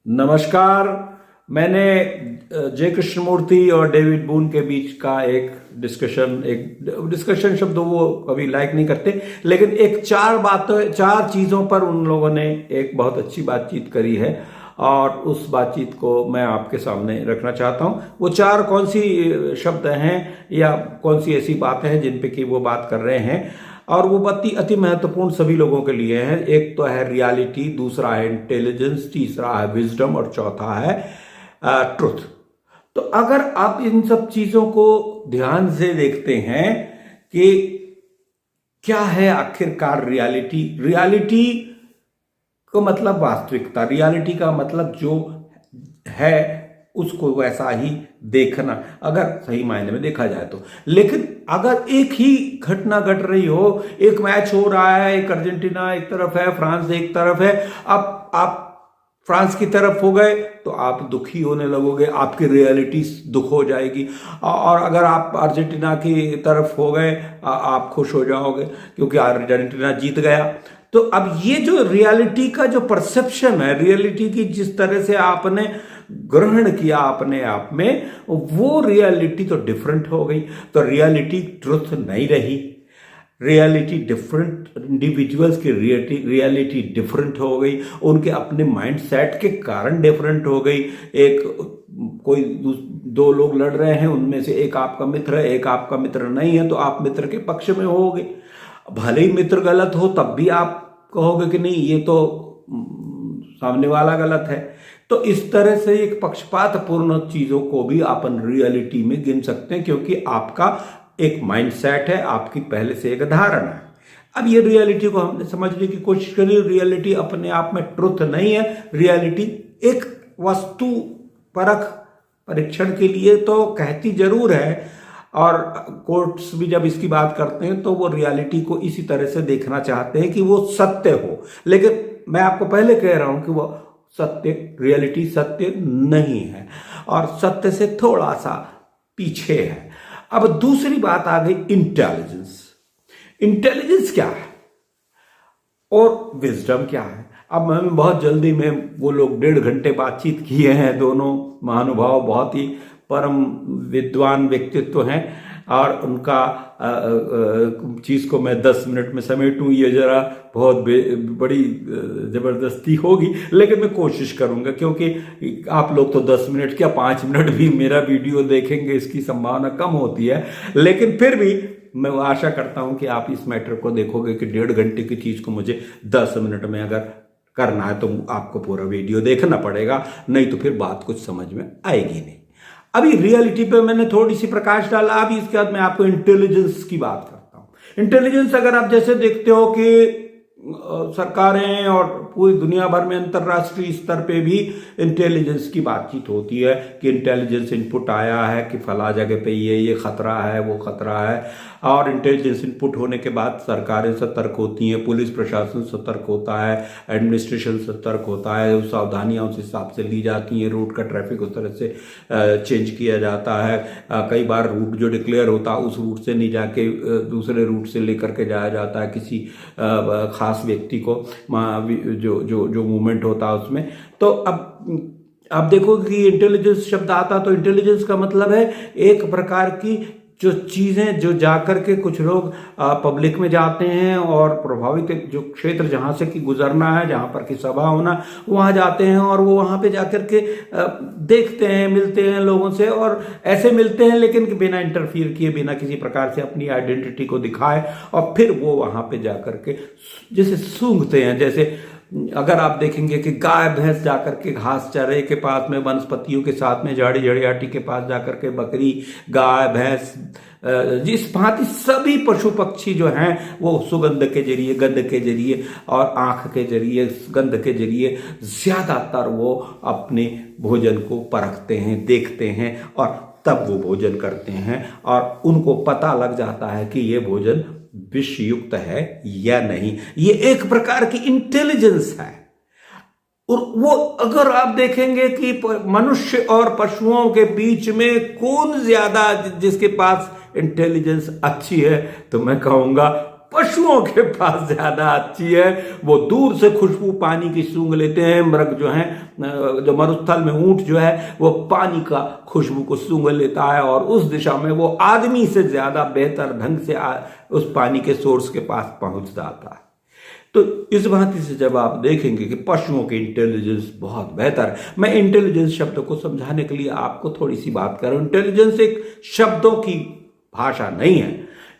नमस्कार। मैंने जय कृष्णमूर्ति और डेविड बून के बीच का एक डिस्कशन शब्द वो कभी लाइक नहीं करते, लेकिन एक चार चीजों पर उन लोगों ने एक बहुत अच्छी बातचीत करी है और उस बातचीत को मैं आपके सामने रखना चाहता हूं। वो चार कौन सी शब्द हैं या कौन सी ऐसी बातें हैं जिन पे कि वो बात कर रहे हैं, और वो अति महत्वपूर्ण सभी लोगों के लिए है। एक तो है रियलिटी, दूसरा है इंटेलिजेंस, तीसरा है विजडम और चौथा है ट्रुथ। तो अगर आप इन सब चीजों को ध्यान से देखते हैं कि क्या है आखिरकार रियलिटी को मतलब वास्तविकता, रियलिटी का मतलब जो है उसको वैसा ही देखना, अगर सही मायने में देखा जाए तो। लेकिन अगर एक ही घटना घट रही हो, एक मैच हो रहा है, एक अर्जेंटीना एक तरफ है, फ्रांस एक तरफ है, अब आप फ्रांस की तरफ हो गए तो आप दुखी होने लगोगे, आपकी रियलिटी दुख हो जाएगी। और अगर आप अर्जेंटीना की तरफ हो गए आप खुश हो जाओगे क्योंकि अर्जेंटीना जीत गया। तो अब ये जो रियलिटी का जो परसेप्शन है, रियलिटी की जिस तरह से आपने ग्रहण किया अपने आप में, वो रियलिटी तो डिफरेंट हो गई। तो रियलिटी ट्रुथ नहीं रही, रियलिटी डिफरेंट, इंडिविजुअल्स की रियलिटी डिफरेंट हो गई, उनके अपने माइंड सेट के कारण डिफरेंट हो गई। कोई दो लोग लड़ रहे हैं, उनमें से एक आपका मित्र है, एक आपका मित्र नहीं है, तो आप मित्र के पक्ष में होगे। भले ही मित्र गलत हो तब भी आप कहोगे कि नहीं, ये तो सामने वाला गलत है। तो इस तरह से एक पक्षपात पूर्ण चीजों को भी अपन रियलिटी में गिन सकते हैं, क्योंकि आपका एक माइंडसेट है, आपकी पहले से एक धारणा है। अब ये रियलिटी को हमने समझने की कोशिश करी। रियलिटी अपने आप में ट्रुथ नहीं है, रियलिटी एक वस्तु परख परीक्षण के लिए तो कहती जरूर है, और कोर्ट्स भी जब इसकी बात करते हैं तो वो रियलिटी को इसी तरह से देखना चाहते हैं कि वो सत्य हो। लेकिन मैं आपको पहले कह रहा हूं कि वो रियलिटी सत्य नहीं है और सत्य से थोड़ा सा पीछे है। अब दूसरी बात आ गई इंटेलिजेंस। इंटेलिजेंस क्या है और विजडम क्या है? अब मैं बहुत जल्दी में, वो लोग 1.5 घंटे बातचीत किए हैं, दोनों महानुभाव बहुत ही परम विद्वान व्यक्तित्व हैं, और उनका चीज को मैं 10 मिनट में समेटूं ये जरा बहुत बड़ी जबरदस्ती होगी, लेकिन मैं कोशिश करूंगा, क्योंकि आप लोग तो 10 मिनट क्या 5 मिनट भी मेरा वीडियो देखेंगे इसकी संभावना कम होती है। लेकिन फिर भी मैं आशा करता हूं कि आप इस मैटर को देखोगे कि 1.5 घंटे की चीज को मुझे 10 मिनट में अगर करना है तो आपको पूरा वीडियो देखना पड़ेगा, नहीं तो फिर बात कुछ समझ में आएगी नहीं। अभी रियलिटी पे मैंने थोड़ी सी प्रकाश डाला, अभी इसके बाद मैं आपको इंटेलिजेंस की बात करता हूं। इंटेलिजेंस अगर आप जैसे देखते हो कि सरकारें और पूरी दुनिया भर में अंतरराष्ट्रीय स्तर पे भी इंटेलिजेंस की बातचीत होती है कि इंटेलिजेंस इनपुट आया है कि फला जगह पे ये खतरा है, वो खतरा है, और इंटेलिजेंस इनपुट होने के बाद सरकारें सतर्क होती हैं, पुलिस प्रशासन सतर्क होता है, एडमिनिस्ट्रेशन सतर्क होता है, उस सावधानियां उस हिसाब से ली जाती हैं, रूट का ट्रैफिक उस तरह से चेंज किया जाता है। कई बार रूट जो डिक्लेयर होता है उस रूट से नहीं जाके दूसरे रूट से लेकर के जाया जाता है किसी खास व्यक्ति को, जो मूवमेंट होता है उसमें। तो अब आप देखो कि इंटेलिजेंस शब्द आता, तो इंटेलिजेंस का मतलब है एक प्रकार की जो चीजें जो जाकर के कुछ लोग पब्लिक में जाते हैं और प्रभावित जो क्षेत्र जहां से कि गुजरना है, जहां पर की सभा होना, वहां जाते हैं और वो वहां पे जाकर के देखते हैं, मिलते हैं लोगों से, और ऐसे मिलते हैं लेकिन बिना इंटरफियर किए, बिना किसी प्रकार से अपनी आइडेंटिटी को दिखाए, और फिर वो वहां पे जाकर के जैसे सूंघते हैं। जैसे अगर आप देखेंगे कि गाय भैंस जाकर के घास चरे के पास में, वनस्पतियों के साथ में, झाड़ी झड़ियाटी के पास जाकर के, बकरी, गाय, भैंस, जिस भांति सभी पशु पक्षी जो हैं वो सुगंध के जरिए, गंध के जरिए और आंख के जरिए, गंध के जरिए ज्यादातर वो अपने भोजन को परखते हैं, देखते हैं, और तब वो भोजन करते हैं, और उनको पता लग जाता है कि ये भोजन विषयुक्त है या नहीं। ये एक प्रकार की इंटेलिजेंस है। और वो अगर आप देखेंगे कि मनुष्य और पशुओं के बीच में कौन ज्यादा, जिसके पास इंटेलिजेंस अच्छी है, तो मैं कहूंगा पशुओं के पास ज्यादा अच्छी है। वो दूर से खुशबू पानी की सूंघ लेते हैं। मृग जो है, जो मरुस्थल में ऊंट जो है, वो पानी का खुशबू को सूंघ लेता है और उस दिशा में वो आदमी से ज्यादा बेहतर ढंग से उस पानी के सोर्स के पास पहुंच जाता है। तो इस भांति से जब आप देखेंगे कि पशुओं की इंटेलिजेंस बहुत बेहतर है। मैं इंटेलिजेंस शब्द को समझाने के लिए आपको थोड़ी सी बात कर रहा हूं। इंटेलिजेंस एक शब्दों की भाषा नहीं है।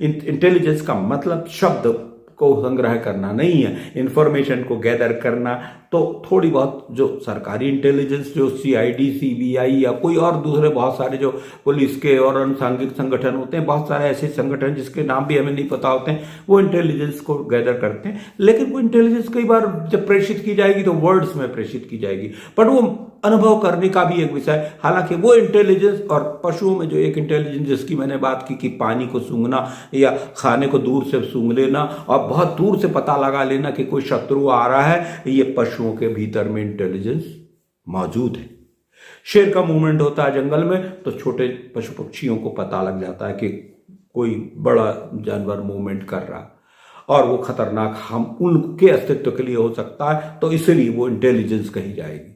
इंटेलिजेंस का मतलब शब्द को संग्रह करना नहीं है, इंफॉर्मेशन को गैदर करना। तो थोड़ी बहुत जो सरकारी इंटेलिजेंस, जो सीआईडी, सीबीआई या कोई और दूसरे बहुत सारे जो पुलिस के और अनुसांगिक संगठन होते हैं, बहुत सारे ऐसे संगठन जिसके नाम भी हमें नहीं पता होते हैं, वो इंटेलिजेंस को गैदर करते हैं। लेकिन वो इंटेलिजेंस कई बार जब प्रेषित की जाएगी तो वर्ड्स में प्रेषित की जाएगी, पर वो अनुभव करने का भी एक विषय। हालांकि वो इंटेलिजेंस और पशुओं में जो एक इंटेलिजेंस जिसकी मैंने बात की कि पानी को सूंघना या खाने को दूर से सूंघ लेना और बहुत दूर से पता लगा लेना कि कोई शत्रु आ रहा है, ये पशुओं के भीतर में इंटेलिजेंस मौजूद है। शेर का मूवमेंट होता है जंगल में तो छोटे पशु पक्षियों को पता लग जाता है कि कोई बड़ा जानवर मूवमेंट कर रहा है और वो खतरनाक हम उनके अस्तित्व के लिए हो सकता है, तो इसलिए वो इंटेलिजेंस कही जाएगी।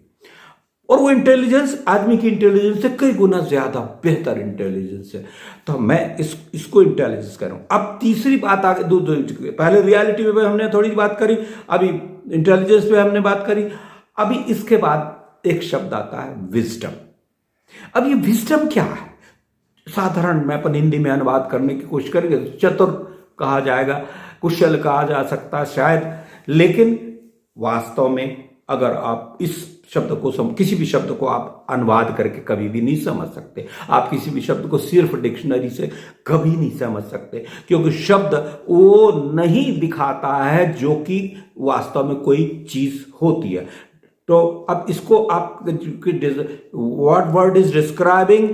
और वो इंटेलिजेंस आदमी की इंटेलिजेंस से कई गुना ज्यादा बेहतर इंटेलिजेंस है। तो मैं इसको इंटेलिजेंस कह रहा हूं। अब तीसरी बात आगे पहले रियलिटी में हमने थोड़ी बात करी, अभी इंटेलिजेंस पे हमने बात करी। अभी इसके बाद एक शब्द आता है विजडम। अब ये विजडम क्या है? साधारण मैं अपन हिंदी में अनुवाद करने की कोशिश करेंगे, चतुर कहा जाएगा, कुशल कहा जा सकता है शायद। लेकिन वास्तव में अगर आप इस शब्द को किसी भी शब्द को आप अनुवाद करके कभी भी नहीं समझ सकते। आप किसी भी शब्द को सिर्फ डिक्शनरी से कभी नहीं समझ सकते, क्योंकि शब्द वो नहीं दिखाता है जो कि वास्तव में कोई चीज होती है। तो अब इसको आप what word is describing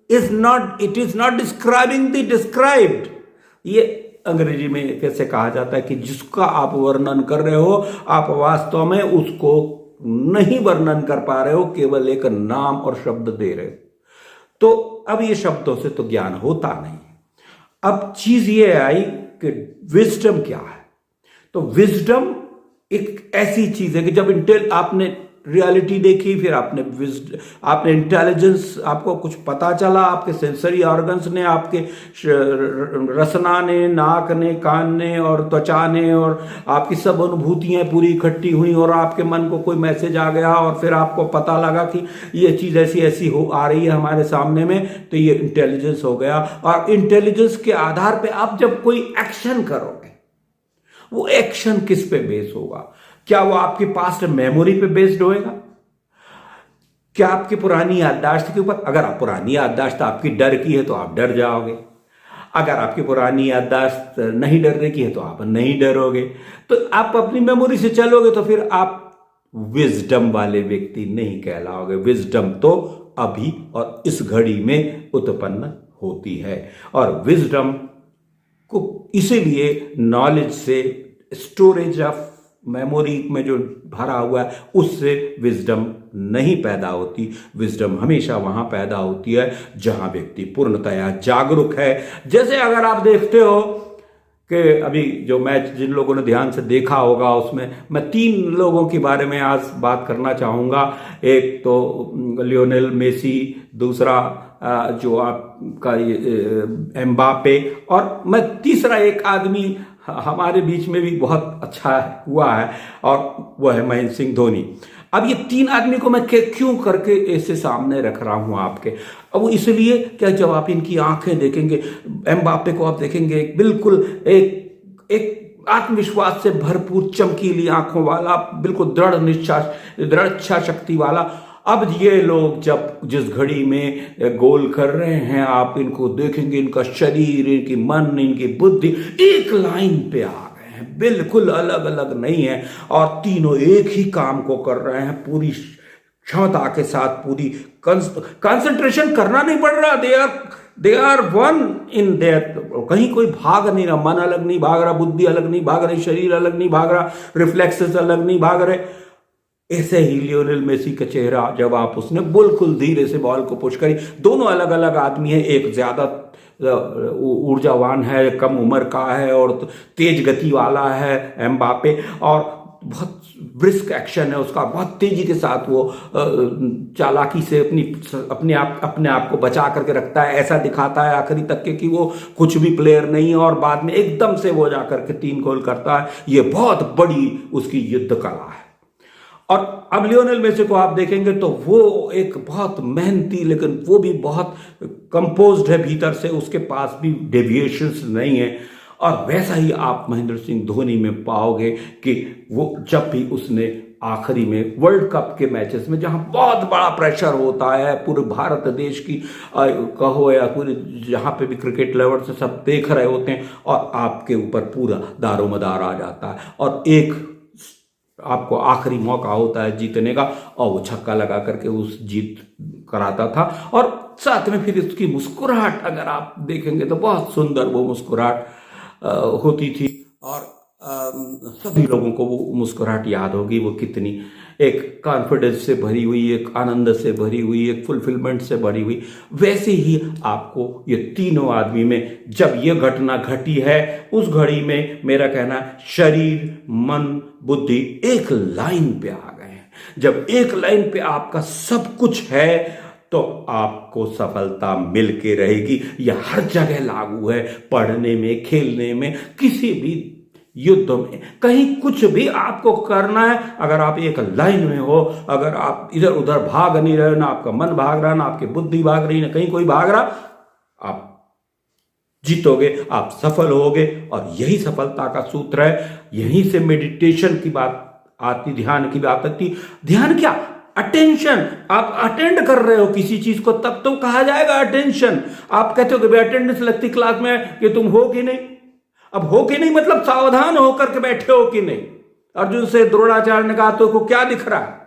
is not, it is not describing the described. ये अंग्रेजी में कैसे कहा जाता है कि जिसका आप वर्णन कर रहे हो, आप वास्तव में उसको नहीं वर्णन कर पा रहे हो, केवल एक नाम और शब्द दे रहे हो। तो अब ये शब्दों से तो ज्ञान होता नहीं। अब चीज ये आई कि विजडम क्या है। तो विजडम एक ऐसी चीज है कि जब आपने रियलिटी देखी, फिर आपने इंटेलिजेंस, आपको कुछ पता चला, आपके सेंसरी ऑर्गन्स ने, आपके रसना ने, नाक ने, कान ने और त्वचा ने और आपकी सब अनुभूतियां पूरी इकट्ठी हुई और आपके मन को कोई मैसेज आ गया और फिर आपको पता लगा कि ये चीज ऐसी ऐसी आ रही है हमारे सामने में, तो ये इंटेलिजेंस हो गया। और इंटेलिजेंस के आधार पर आप जब कोई एक्शन करोगे, वो एक्शन किस पे बेस होगा? क्या वो आपकी पास्ट मेमोरी पे बेस्ड होएगा? क्या आपकी पुरानी याददाश्त के ऊपर? अगर आप पुरानी याददाश्त आपकी डर की है तो आप डर जाओगे। अगर आपकी पुरानी याददाश्त नहीं डरने की है तो आप नहीं डरोगे। तो आप अपनी मेमोरी से चलोगे तो फिर आप विजडम वाले व्यक्ति नहीं कहलाओगे। विजडम तो अभी और इस घड़ी में उत्पन्न होती है। और विजडम को इसीलिए नॉलेज से, स्टोरेज ऑफ मेमोरी में जो भरा हुआ है उससे विजडम नहीं पैदा होती। विजडम हमेशा वहां पैदा होती है जहां व्यक्ति पूर्णतया जागरूक है। जैसे अगर आप देखते हो कि अभी जो मैच जिन लोगों ने ध्यान से देखा होगा, उसमें मैं 3 लोगों के बारे में आज बात करना चाहूंगा। एक तो लियोनेल मेसी, दूसरा जो आपका एम्बापे, और मैं तीसरा एक आदमी हमारे बीच में भी बहुत अच्छा हुआ है और वह है महेंद्र सिंह धोनी। अब ये 3 आदमी को मैं क्यों करके ऐसे सामने रख रहा हूं आपके? अब वो इसलिए क्या, जब आप इनकी आंखें देखेंगे, एम्बापे को आप देखेंगे, बिल्कुल एक आत्मविश्वास से भरपूर चमकीली आंखों वाला, बिल्कुल दृढ़ इच्छा शक्ति वाला। अब ये लोग जब जिस घड़ी में गोल कर रहे हैं, आप इनको देखेंगे, इनका शरीर, इनकी मन, इनकी बुद्धि एक लाइन पे आ गए हैं, बिल्कुल अलग अलग नहीं है और तीनों एक ही काम को कर रहे हैं पूरी क्षमता के साथ। पूरी कंसंट्रेशन करना नहीं पड़ रहा। They are one in there, कहीं कोई भाग नहीं रहा, मन अलग नहीं भाग रहा, बुद्धि अलग नहीं भाग रही, शरीर अलग नहीं भाग रहा, रिफ्लेक्सेस अलग नहीं भाग रहे। ऐसे ही लियोनेल मेसी का चेहरा, जब आप उसने बिल्कुल धीरे से बॉल को पुश करी, दोनों अलग अलग आदमी है, एक ज्यादा ऊर्जावान है, कम उम्र का है और तेज गति वाला है एम्बापे, और बहुत ब्रिस्क एक्शन है उसका, बहुत तेजी के साथ वो चालाकी से अपने आप को बचा करके रखता है, ऐसा दिखाता है आखिरी तक के कि वो कुछ भी प्लेयर नहीं है, और बाद में एकदम से वो जाकर के 3 गोल करता है। ये बहुत बड़ी उसकी युद्ध कला है। और अब लियोनेल मेसी को आप देखेंगे तो वो एक बहुत मेहनती, लेकिन वो भी बहुत कंपोज्ड है भीतर से, उसके पास भी डेविएशंस नहीं है। और वैसा ही आप महेंद्र सिंह धोनी में पाओगे कि वो जब भी उसने आखिरी में वर्ल्ड कप के मैचेस में, जहां बहुत बड़ा प्रेशर होता है पूरे भारत देश की कहो या पूरे जहां पे भी क्रिकेट लेवल से सब देख रहे होते हैं, और आपके ऊपर पूरा दारोमदार आ जाता है और एक आपको आखिरी मौका होता है जीतने का, और वो छक्का लगा करके उस जीत कराता था। और साथ में फिर उसकी मुस्कुराहट अगर आप देखेंगे तो बहुत सुंदर वो मुस्कुराहट होती थी, और सभी लोगों को वो मुस्कुराहट याद होगी। वो कितनी एक कॉन्फिडेंस से भरी हुई, एक आनंद से भरी हुई, एक फुलफिलमेंट से भरी हुई। वैसे ही आपको ये तीनों आदमी में जब ये घटना घटी है, उस घड़ी में मेरा कहना है शरीर, मन, बुद्धि एक लाइन पे आ गए हैं। जब एक लाइन पे आपका सब कुछ है तो आपको सफलता मिल के रहेगी। यह हर जगह लागू है, पढ़ने में, खेलने में, किसी भी युद्ध में, कहीं कुछ भी आपको करना है, अगर आप एक लाइन में हो, अगर आप इधर उधर भाग नहीं रहे, ना आपका मन भाग रहा, ना आपकी बुद्धि भाग रही, ना कहीं कोई भाग रहा, आप जीतोगे, आप सफल होगे। और यही सफलता का सूत्र है। यहीं से मेडिटेशन की बात आती, ध्यान की बात आती। ध्यान क्या? अटेंशन। आप अटेंड कर रहे हो किसी चीज को, तब तो कहा जाएगा अटेंशन। आप कहते हो कि अटेंडेंस लगती क्लास में कि तुम हो कि नहीं। अब हो कि नहीं मतलब सावधान होकर के बैठे हो कि नहीं। अर्जुन से द्रोणाचार्य ने कहा तो क्या दिख रहा है,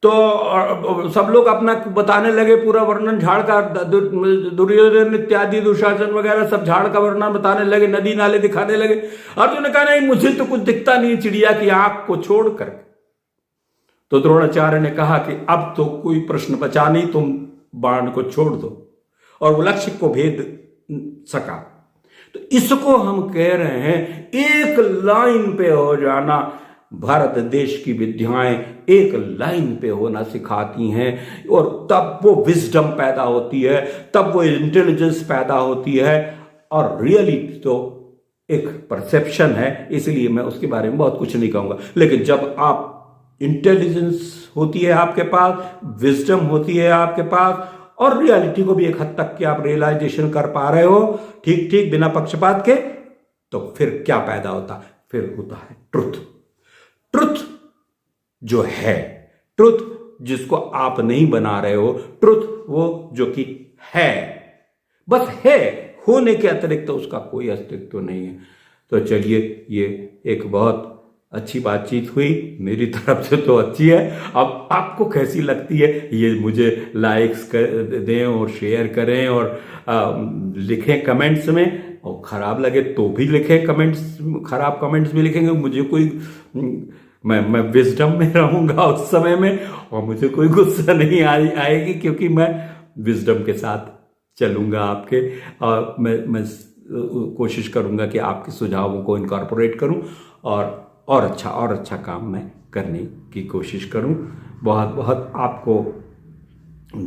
तो सब लोग अपना बताने लगे, पूरा वर्णन झाड़ का, दुर्योधन इत्यादि, दुशासन वगैरह सब झाड़ का वर्णन बताने लगे, नदी नाले दिखाने लगे। अर्जुन ने कहा नहीं, मुझे तो कुछ दिखता नहीं चिड़िया की आंख को छोड़ कर। तो द्रोणाचार्य ने कहा कि अब तो कोई प्रश्न बचा नहीं, तुम बाण को छोड़ दो, और वो लक्ष्य को भेद सका। तो इसको हम कह रहे हैं एक लाइन पे हो जाना। भारत देश की विद्याएं एक लाइन पे होना सिखाती हैं, और तब वो विजडम पैदा होती है, तब वो इंटेलिजेंस पैदा होती है। और रियलिटी तो एक परसेप्शन है, इसलिए मैं उसके बारे में बहुत कुछ नहीं कहूंगा। लेकिन जब आप इंटेलिजेंस होती है आपके पास, विजडम होती है आपके पास, और रियलिटी को भी एक हद तक कि आप रियलाइजेशन कर पा रहे हो ठीक ठीक बिना पक्षपात के, तो फिर क्या पैदा होता है? फिर होता है ट्रुथ। ट्रुथ जो है, ट्रुथ जिसको आप नहीं बना रहे हो, ट्रुथ वो जो कि है, बस है, होने के अतिरिक्त तो उसका कोई अस्तित्व नहीं है। तो चलिए, ये एक बहुत अच्छी बातचीत हुई, मेरी तरफ से तो अच्छी है। अब आपको कैसी लगती है ये मुझे लाइक्स दें और शेयर करें, और लिखें कमेंट्स में, और खराब लगे तो भी लिखें कमेंट्स, खराब कमेंट्स भी लिखेंगे, मुझे कोई मैं विजडम में रहूंगा उस समय में, और मुझे कोई गुस्सा नहीं आएगी, क्योंकि मैं विजडम के साथ चलूंगा आपके, और मैं कोशिश करूंगा कि आपके सुझावों को इनकॉर्पोरेट करूं, और अच्छा काम मैं करने की कोशिश करूं। बहुत बहुत आपको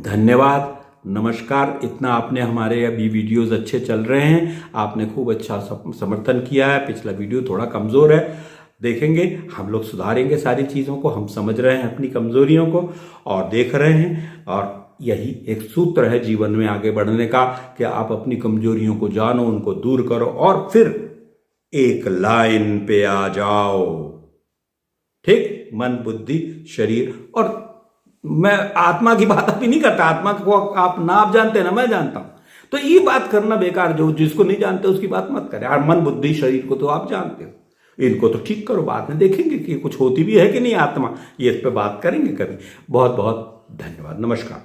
धन्यवाद, नमस्कार। इतना आपने हमारे अभी वीडियोस अच्छे चल रहे हैं, आपने खूब अच्छा समर्थन किया है। पिछला वीडियो थोड़ा कमज़ोर है, देखेंगे, हम लोग सुधारेंगे सारी चीज़ों को। हम समझ रहे हैं अपनी कमज़ोरियों को और देख रहे हैं, और यही एक सूत्र है जीवन में आगे बढ़ने का कि आप अपनी कमजोरियों को जानो, उनको दूर करो, और फिर एक लाइन पे आ जाओ। ठीक, मन, बुद्धि, शरीर, और मैं आत्मा की बात अभी नहीं करता। आत्मा को आप ना आप जानते हैं ना, मैं जानता हूं, तो ये बात करना बेकार। जो जिसको नहीं जानते उसकी बात मत करें। और मन, बुद्धि, शरीर को तो आप जानते हो, इनको तो ठीक करो। बाद में देखेंगे कि कुछ होती भी है कि नहीं आत्मा, ये इस पे बात करेंगे कभी। बहुत बहुत धन्यवाद, नमस्कार।